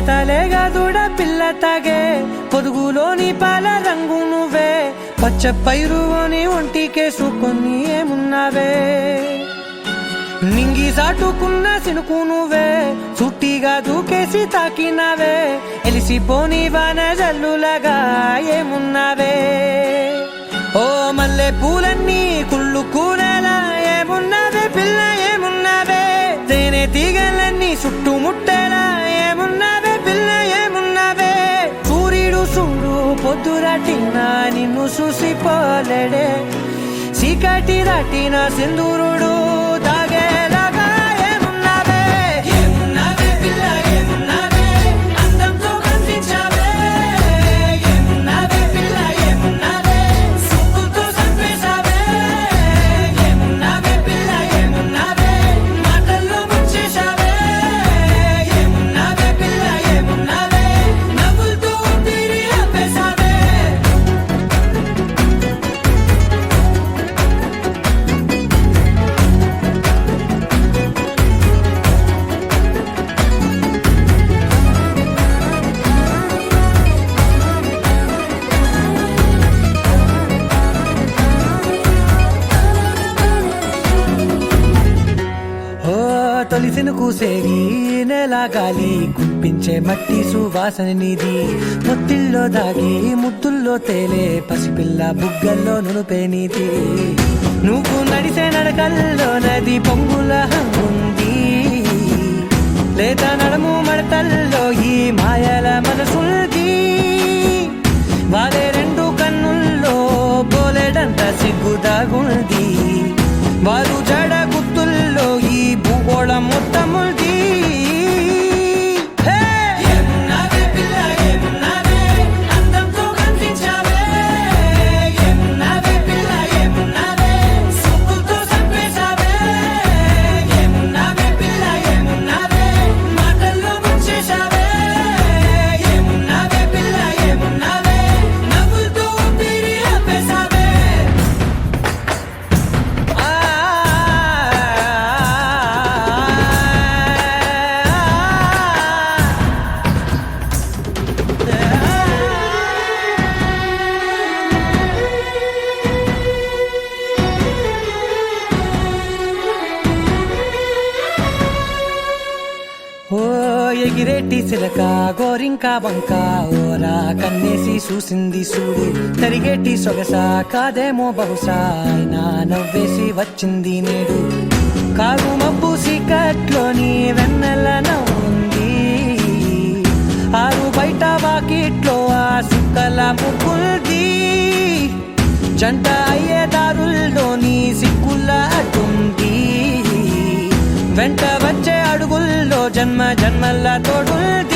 లేతలేగా దూడ పిల్ల తాగే పొదుగులోని పాల రంగు నువ్వే పచ్చ పైరుని ఒంటికేసుకొని ఏమున్నావే నింగి సాటుకున్న సినుకు నువ్వే చుట్టిగా దూకేసి తాకినావే ఎలిసిపోని వాన జల్లులగా ఏమున్నావే ఓ మల్లె పూలన్నీ కుళ్ళు కూరలా ఏమున్నావే పిల్ల ఏమున్నావే తేనె తీగలన్నీ చుట్టుముట్టేలా ఏమున్నావే పిల్ల ఏమున్నావే సూర్యుడు చూడు పొద్దురాటిన నిన్ను చూసిపోలేడే చీకటి దాటిన సింధూరుడు తాగేలాగా ఏమున్నావే ఏమున్నావే పిల్ల ఏమున్నావే అందంతో కనిపించావే ఏమున్నావే పిల్ల ఏమున్నావే సుక్కుతో చంపేశావే ఏమున్నావే పిల్ల ఏమున్నావే మాటల్లో ముంచేశావే ఏమున్నావే పిల్ల ఏమున్నావే నవ్వులతో ఊపిరి ఆపేశావే తొలిసిన కూసేగి నెల గాలి గుప్పించే మట్టి సువాసన నీది ముత్తిల్లో దాగి ముద్దుల్లో తేలే పసిపిల్ల బుగ్గల్లో నునుపే నీది నువ్వు నడిసే నడకల్లో నది పొంగుల హంగుంది లేత నడము మడతల్లో ఈ మాయల మనసుంది వారే రెండు కన్నుల్లో బోలెడంత సిగ్గుదాగుంది వారు జడ గుత్తుల్లో ఈ భూగోళం మొత్తముంది ఓ ఎగిరేటి సిలక గోరింక వంక ఓరా కన్నేసి చూసింది చూడు తరిగేటి సొగస కాదేమో బహుశా అయినా నవ్వేసి వచ్చింది నేడు కారు మబ్బు సీకట్లోని వెన్నెల నవ్వుంది ఆరు బయట వాకిట్లో ఆ సుక్కల ముగ్గుల్ది జంట అయ్యే దారుల్లోని సిక్కుల అడ్డుంది వెంట వచ్చే అడుగుల్లో జన్మ జన్మల తోడుంది